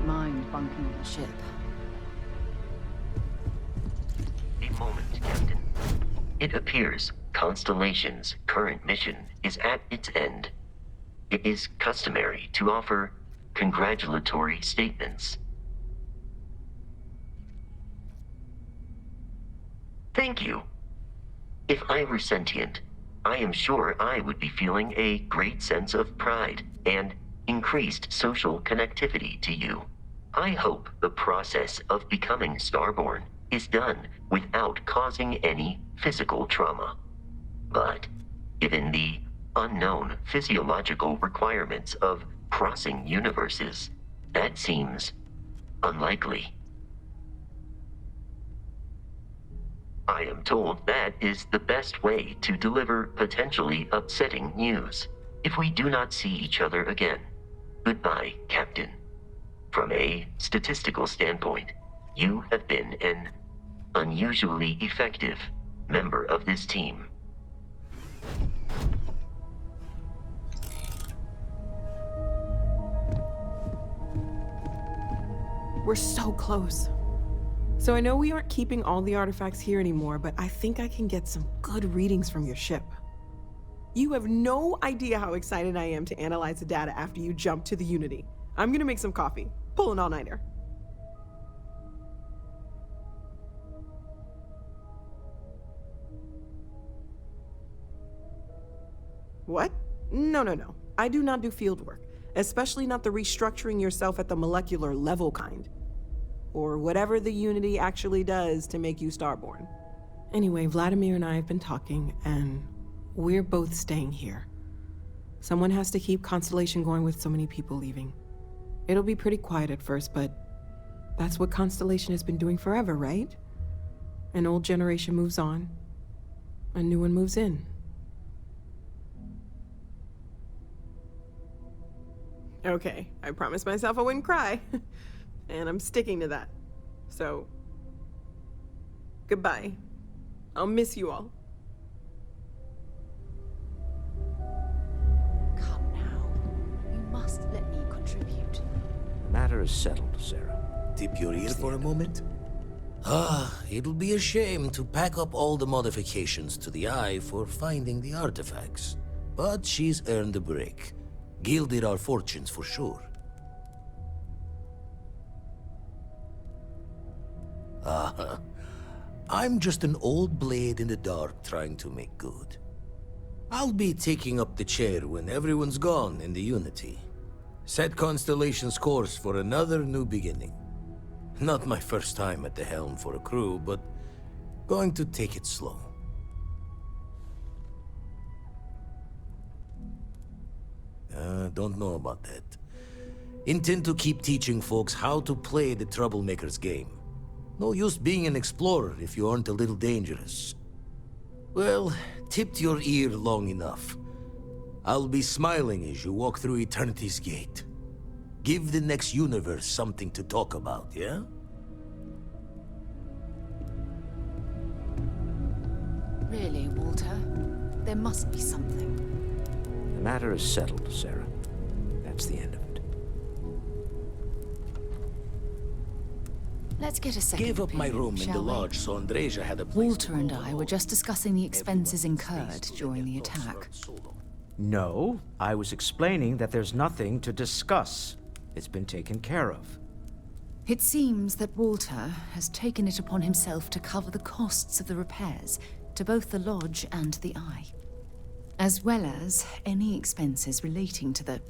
mind bunking on the ship. A moment, Captain. It appears Constellation's current mission is at its end. It is customary to offer congratulatory statements. Thank you. If I were sentient, I am sure I would be feeling a great sense of pride and increased social connectivity to you. I hope the process of becoming Starborn is done without causing any physical trauma. But given the unknown physiological requirements of crossing universes, that seems unlikely. I am told that is the best way to deliver potentially upsetting news. If we do not see each other again, goodbye, Captain. From a statistical standpoint, you have been an unusually effective member of this team. We're so close. So I know we aren't keeping all the artifacts here anymore, but I think I can get some good readings from your ship. You have no idea how excited I am to analyze the data after you jump to the Unity. I'm gonna make some coffee. Pull an all-nighter. What? No. I do not do field work, especially not the restructuring yourself at the molecular level kind. Or whatever the Unity actually does to make you Starborn. Anyway, Vladimir and I have been talking, and we're both staying here. Someone has to keep Constellation going with so many people leaving. It'll be pretty quiet at first, but that's what Constellation has been doing forever, right? An old generation moves on, a new one moves in. Okay, I promised myself I wouldn't cry. And I'm sticking to that. So, goodbye. I'll miss you all. Come now. You must let me contribute. The matter is settled, Sarah. Tip your ear for a moment. It'll be a shame to pack up all the modifications to the Eye for finding the artifacts. But she's earned a break. Gilded our fortunes for sure. I'm just an old blade in the dark trying to make good. I'll be taking up the chair when everyone's gone in the Unity. Set Constellation's course for another new beginning. Not my first time at the helm for a crew, but going to take it slow. Don't know about that. Intend to keep teaching folks how to play the Troublemaker's game. No use being an explorer if you aren't a little dangerous. Well, tipped your ear long enough. I'll be smiling as you walk through Eternity's gate. Give the next universe something to talk about, yeah? Really, Walter? There must be something. The matter is settled, Sarah. That's the end of it. Let's get a second Gave up my opinion, room in the shall we? lodge so Andreja had a place Walter to and call I home. were just discussing the expenses Everyone incurred stays during the till they get attack. lost so long. No, I was explaining that there's nothing to discuss. It's been taken care of. It seems that Walter has taken it upon himself to cover the costs of the repairs to both the lodge and the Eye, as well as any expenses relating to the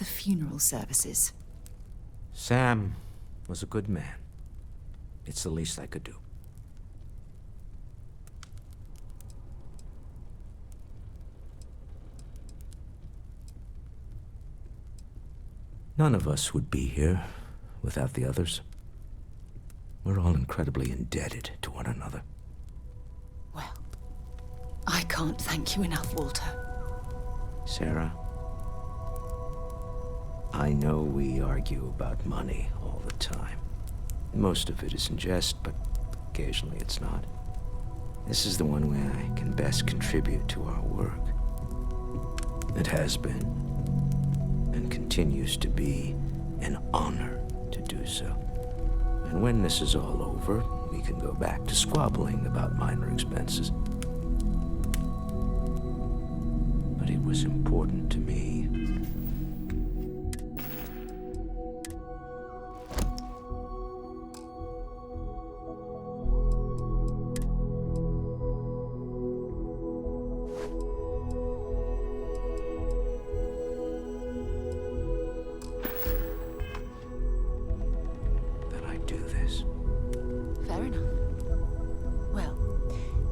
funeral services. Sam was a good man. It's the least I could do. None of us would be here without the others. We're all incredibly indebted to one another. Well, I can't thank you enough, Walter. Sarah, I know we argue about money all the time. Most of it is in jest, but occasionally it's not. This is the one way I can best contribute to our work. It has been, and continues to be, an honor to do so. And when this is all over, we can go back to squabbling about minor expenses. But it was important to me.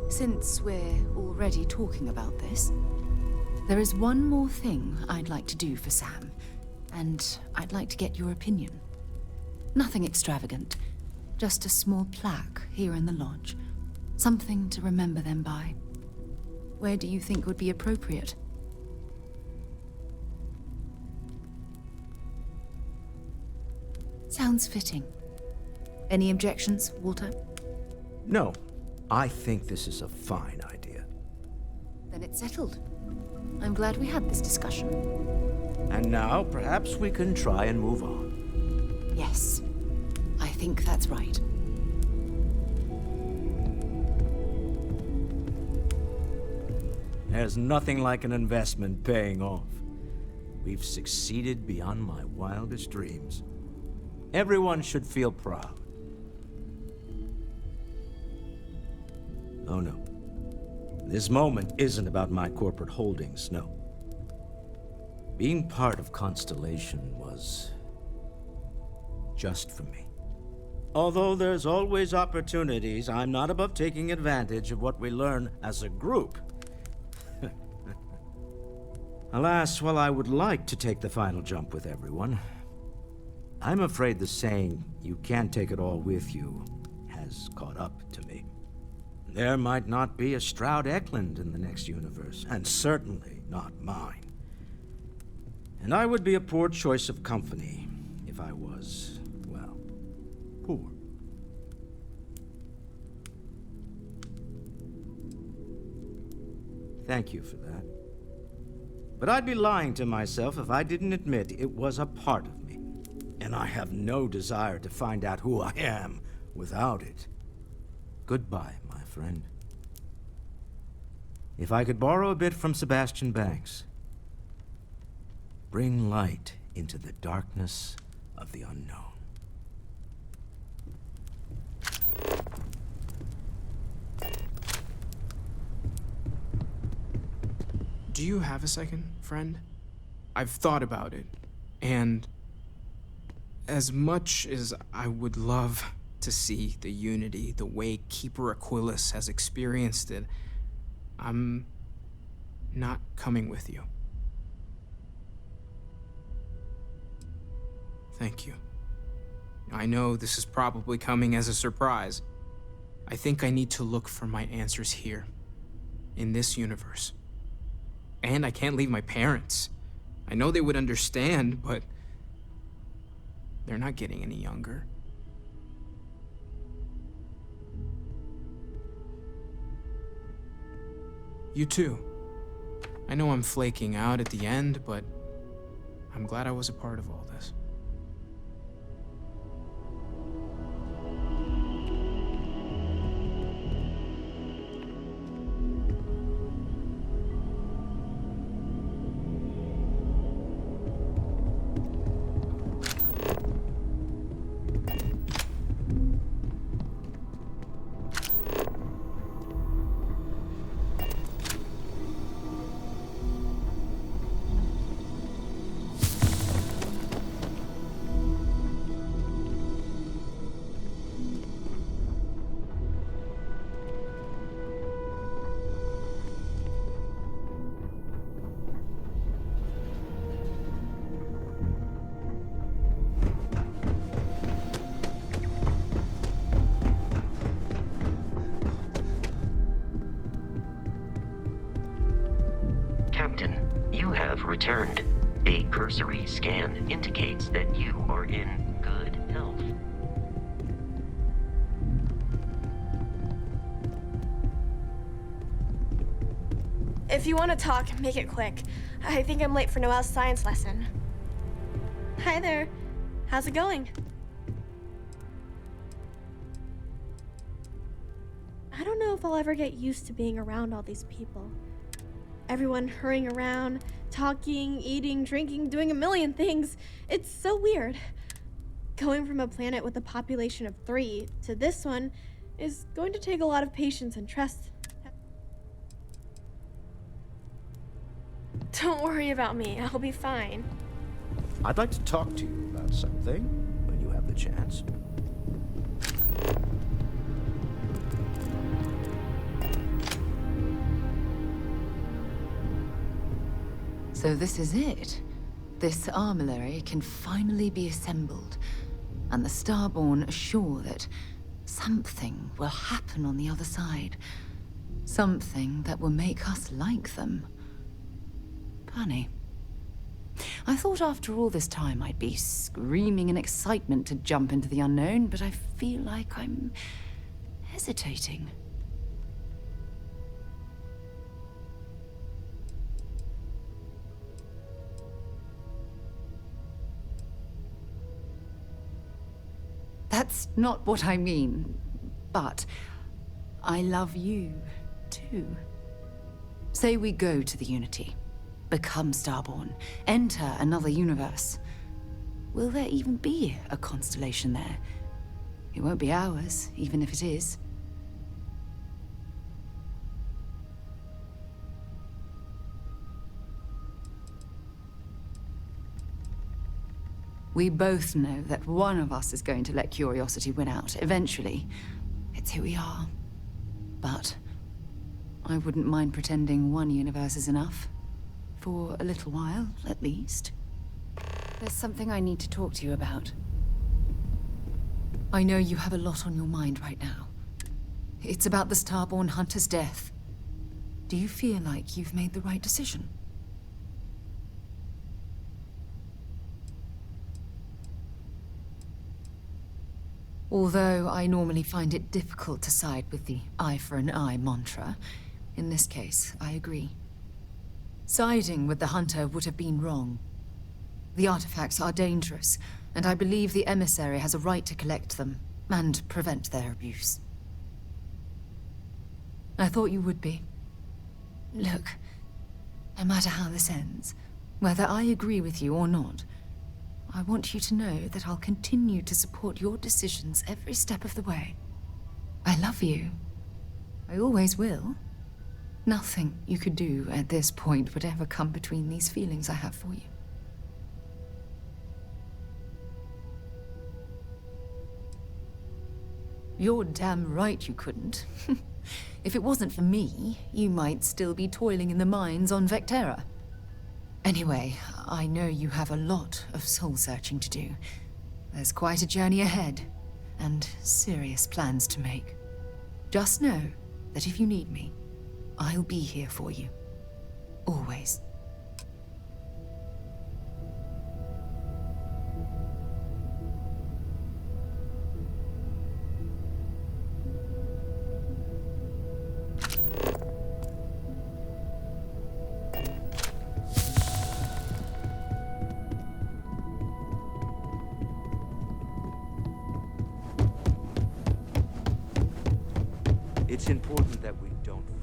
Since we're already talking about this, there is one more thing I'd like to do for Sam, and I'd like to get your opinion. Nothing extravagant, just a small plaque here in the lodge. Something to remember them by. Where do you think would be appropriate? Sounds fitting. Any objections, Walter? No. I think this is a fine idea. Then it's settled. I'm glad we had this discussion. And now, perhaps we can try and move on. Yes, I think that's right. There's nothing like an investment paying off. We've succeeded beyond my wildest dreams. Everyone should feel proud. Oh no. This moment isn't about my corporate holdings, no. Being part of Constellation was just for me. Although there's always opportunities, I'm not above taking advantage of what we learn as a group. Alas, while I would like to take the final jump with everyone, I'm afraid the saying, "you can't take it all with you," has caught up to me. There might not be a Stroud Eklund in the next universe, and certainly not mine. And I would be a poor choice of company if I was, well, poor. Thank you for that. But I'd be lying to myself if I didn't admit it was a part of me. And I have no desire to find out who I am without it. Goodbye, my friend. If I could borrow a bit from Sebastian Banks, bring light into the darkness of the unknown. Do you have a second, friend? I've thought about it, and as much as I would love to see the Unity the way Keeper Aquilus has experienced it, I'm not coming with you. Thank you. I know this is probably coming as a surprise. I think I need to look for my answers here, in this universe. And I can't leave my parents. I know they would understand, but they're not getting any younger. You too. I know I'm flaking out at the end, but I'm glad I was a part of all this. Returned. A cursory scan indicates that you are in good health. If you want to talk, make it quick. I think I'm late for Noelle's science lesson. Hi there. How's it going? I don't know if I'll ever get used to being around all these people. Everyone hurrying around, talking, eating, drinking, doing a million things. It's so weird. Going from a planet with a population of 3 to this one is going to take a lot of patience and trust. Don't worry about me. I'll be fine. I'd like to talk to you about something when you have the chance. So this is it. This armillary can finally be assembled, and the Starborn are sure that something will happen on the other side. Something that will make us like them. Funny. I thought after all this time I'd be screaming in excitement to jump into the unknown, but I feel like I'm hesitating. That's not what I mean, but I love you, too. Say we go to the Unity, become Starborn, enter another universe. Will there even be a constellation there? It won't be ours, even if it is. We both know that one of us is going to let curiosity win out, eventually. It's who we are. But I wouldn't mind pretending one universe is enough. For a little while, at least. There's something I need to talk to you about. I know you have a lot on your mind right now. It's about the Starborn Hunter's death. Do you feel like you've made the right decision? Although I normally find it difficult to side with the eye for an eye mantra, in this case, I agree. Siding with the Hunter would have been wrong. The artifacts are dangerous, and I believe the emissary has a right to collect them and prevent their abuse. I thought you would be. Look, no matter how this ends, whether I agree with you or not, I want you to know that I'll continue to support your decisions every step of the way. I love you. I always will. Nothing you could do at this point would ever come between these feelings I have for you. You're damn right you couldn't. If it wasn't for me, you might still be toiling in the mines on Vectera. Anyway, I know you have a lot of soul-searching to do. There's quite a journey ahead, and serious plans to make. Just know that if you need me, I'll be here for you. Always. It's important that we don't forget.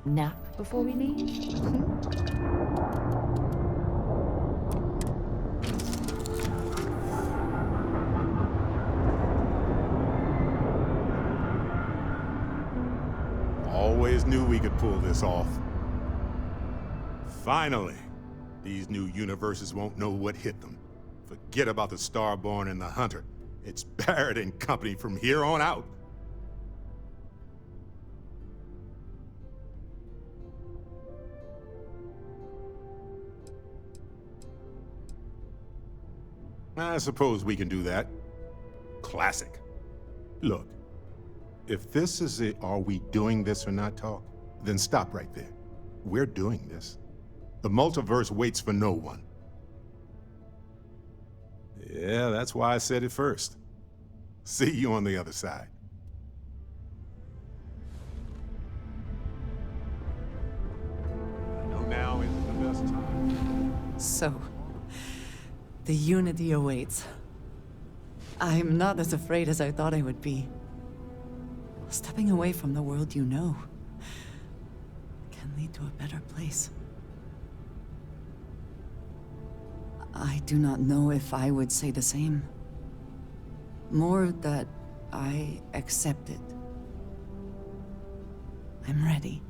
Nap before we leave? Always knew we could pull this off. Finally, these new universes won't know what hit them. Forget about the Starborn and the Hunter. It's Barrett and company from here on out. I suppose we can do that. Classic. Look, if this is a are we doing this or not talk, then stop right there. We're doing this. The multiverse waits for no one. Yeah, that's why I said it first. See you on the other side. I know now isn't the best time. So, the Unity awaits. I'm not as afraid as I thought I would be. Stepping away from the world you know can lead to a better place. I do not know if I would say the same. More that I accept it. I'm ready.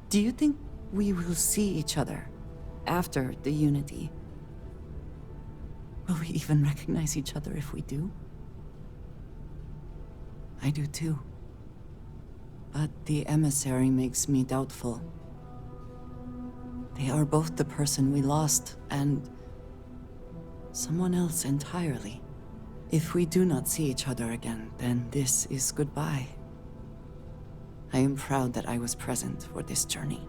Do you think we will see each other after the Unity? Will we even recognize each other if we do? I do too. But the emissary makes me doubtful. They are both the person we lost and someone else entirely. If we do not see each other again, then this is goodbye. I am proud that I was present for this journey.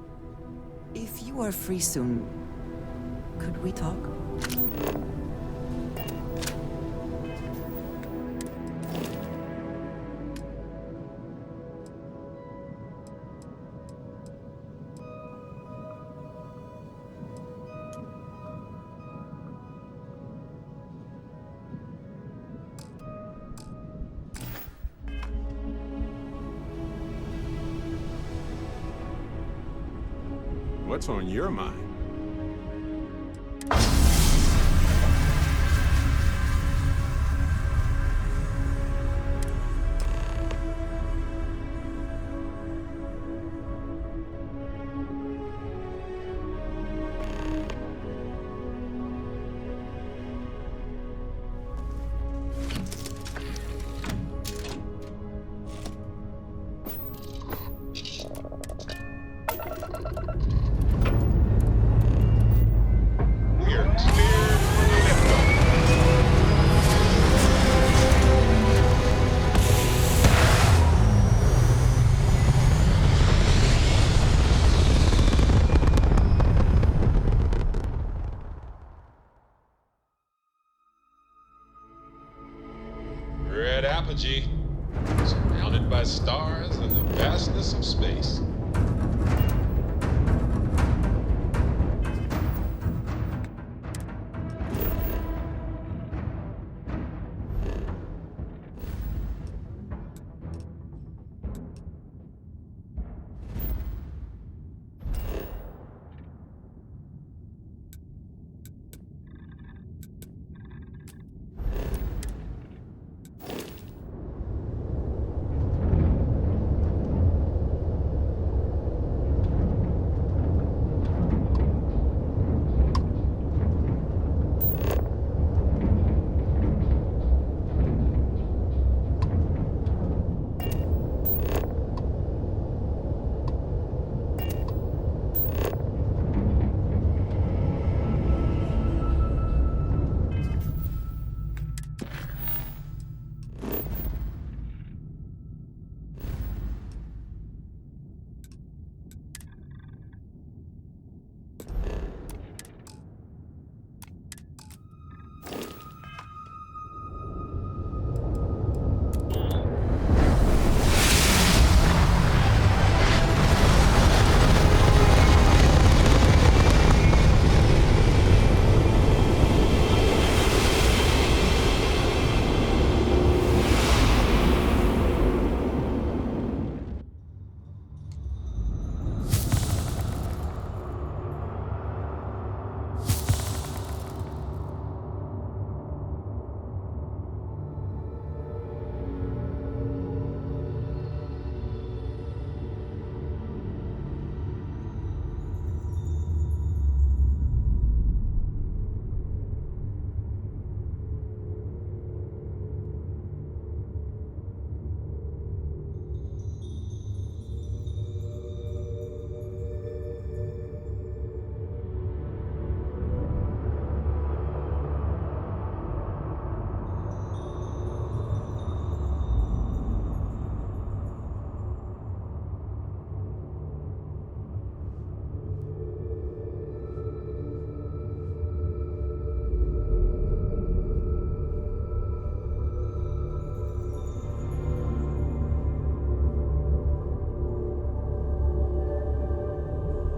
If you are free soon, could we talk? What's on your mind? Red apogee, surrounded by stars and the vastness of space.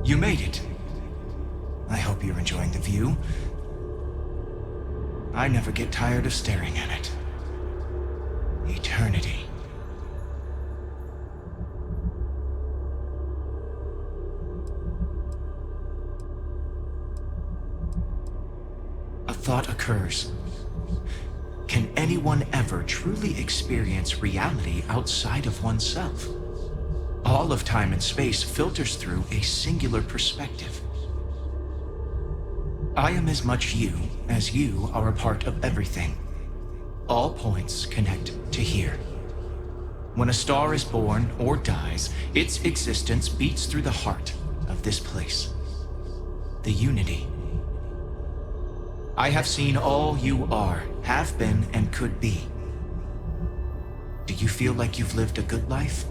You made it. I hope you're enjoying the view. I never get tired of staring at it. Eternity. A thought occurs. Can anyone ever truly experience reality outside of oneself? All of time and space filters through a singular perspective. I am as much you as you are a part of everything. All points connect to here. When a star is born or dies, its existence beats through the heart of this place. The unity. I have seen all you are, have been, and could be. Do you feel like you've lived a good life?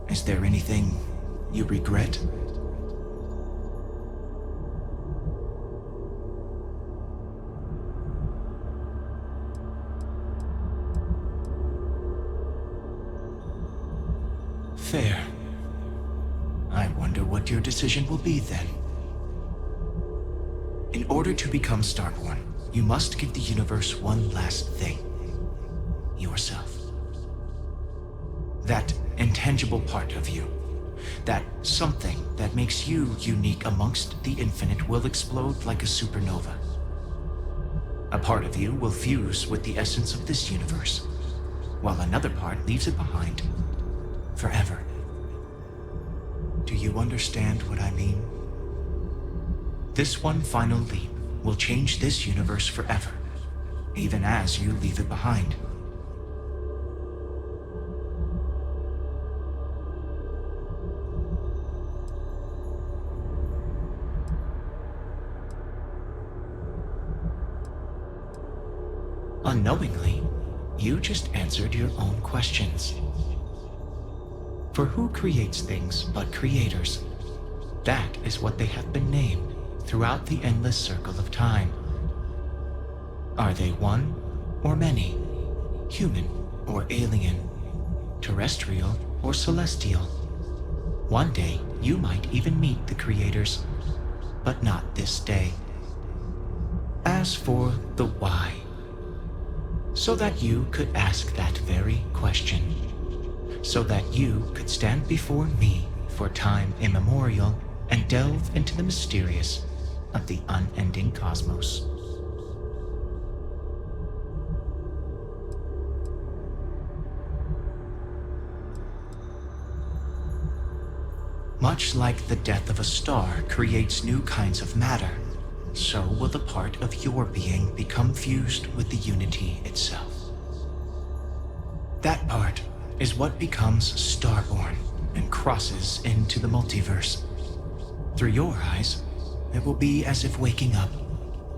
Is there anything you regret? Fair. I wonder what your decision will be then. In order to become Starborn, you must give the universe one last thing. Yourself. That intangible part of you. That something that makes you unique amongst the infinite will explode like a supernova. A part of you will fuse with the essence of this universe, while another part leaves it behind forever. Do you understand what I mean? This one final leap will change this universe forever, even as you leave it behind. Unknowingly, you just answered your own questions. For who creates things but creators? That is what they have been named throughout the endless circle of time. Are they one or many? Human or alien? Terrestrial or celestial? One day, you might even meet the creators, but not this day. As for the why, so that you could ask that very question, so that you could stand before me for time immemorial and delve into the mysterious of the unending cosmos. Much like the death of a star creates new kinds of matter, so will the part of your being become fused with the unity itself. That part is what becomes Starborn and crosses into the multiverse. Through your eyes, it will be as if waking up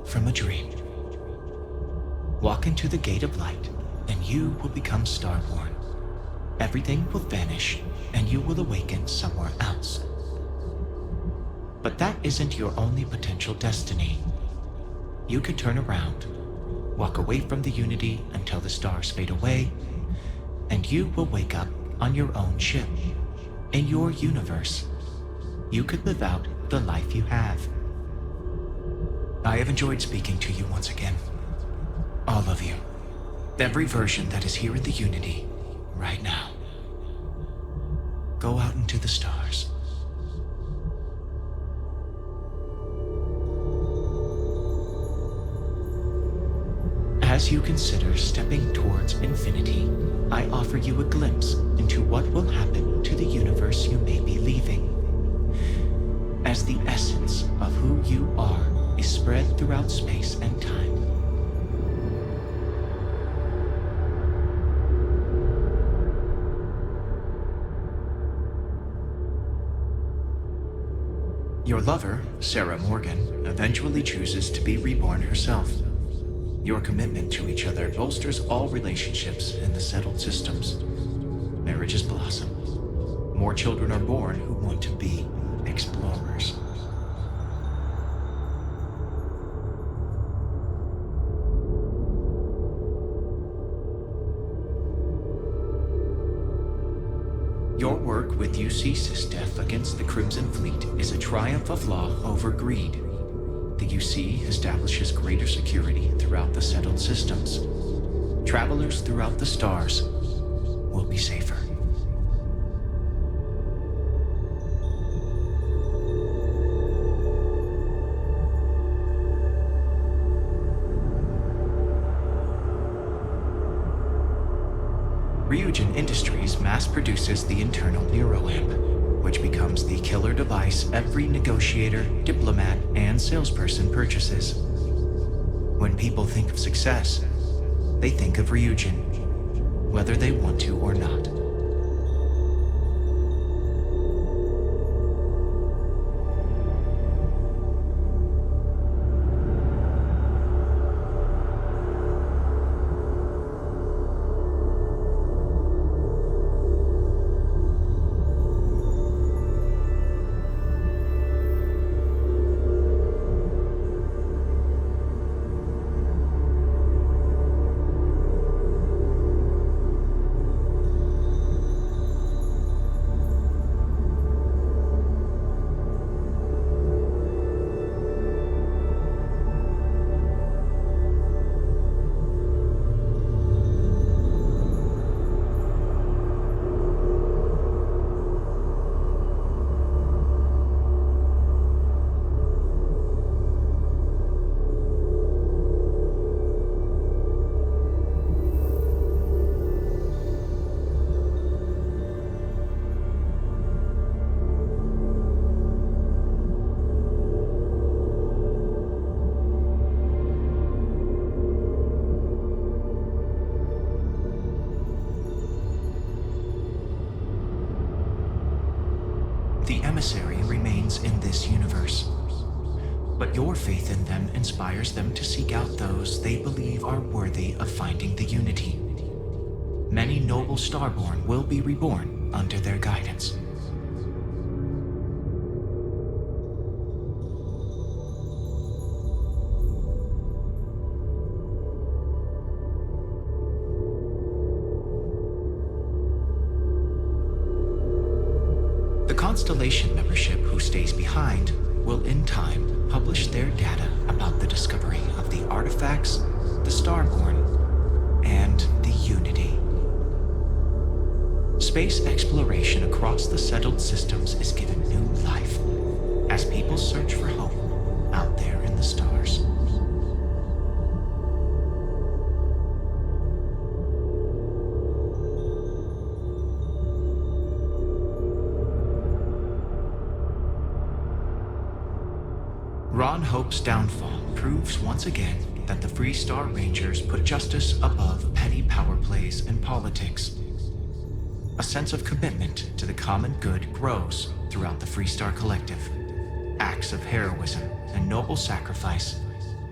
from a dream. Walk into the gate of light, and you will become Starborn. Everything will vanish, and you will awaken somewhere else. But that isn't your only potential destiny. You could turn around, walk away from the unity until the stars fade away, and you will wake up on your own ship, in your universe. You could live out the life you have. I have enjoyed speaking to you once again. All of you. Every version that is here in the Unity, right now. Go out into the stars. As you consider stepping towards infinity, I offer you a glimpse into what will happen to the universe you may be leaving. As the essence of who you are is spread throughout space and time. Your lover, Sarah Morgan, eventually chooses to be reborn herself. Your commitment to each other bolsters all relationships in the settled systems. Marriages blossom. More children are born who want to be explorers. Your work with UC Sysdef against the Crimson Fleet is a triumph of law over greed. The UC establishes greater security throughout the settled systems. Travelers throughout the stars will be safer. Ryujin Industries mass produces the internal neuroamp, which becomes the killer device every negotiator, diplomat, and salesperson purchases. When people think of success, they think of Ryujin, whether they want to or not. The emissary remains in this universe, but your faith in them inspires them to seek out those they believe are worthy of finding the unity. Many noble Starborn will be reborn under their guidance. The Constellation membership who stays behind will in time publish their data about the discovery of the artifacts, the Starborn, and the Unity. Space exploration across the settled systems is given new life as people search for home out there in the stars. Ron Hope's downfall proves once again that the Freestar Rangers put justice above petty power plays and politics. A sense of commitment to the common good grows throughout the Freestar Collective. Acts of heroism and noble sacrifice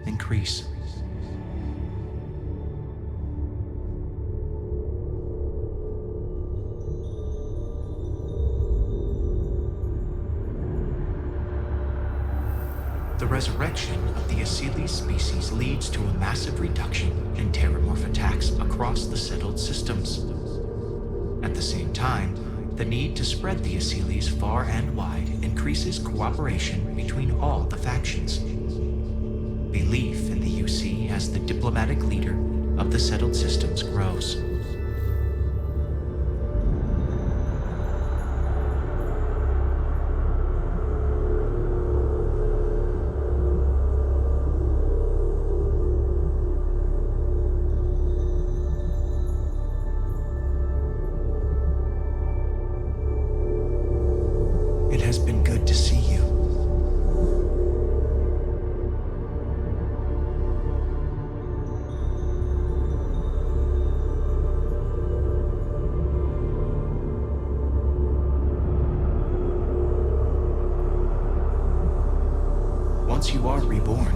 increase. The resurrection of the Asili species leads to a massive reduction in terramorph attacks across the settled systems. At the same time, the need to spread the Asilis far and wide increases cooperation between all the factions. Belief in the UC as the diplomatic leader of the settled systems grows. It has been good to see you. Once you are reborn,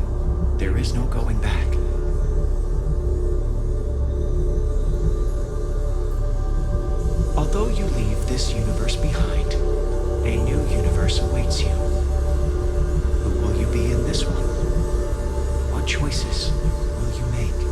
there is no going back. Although you leave this universe behind, a new universe awaits you. Who will you be in this one? What choices will you make?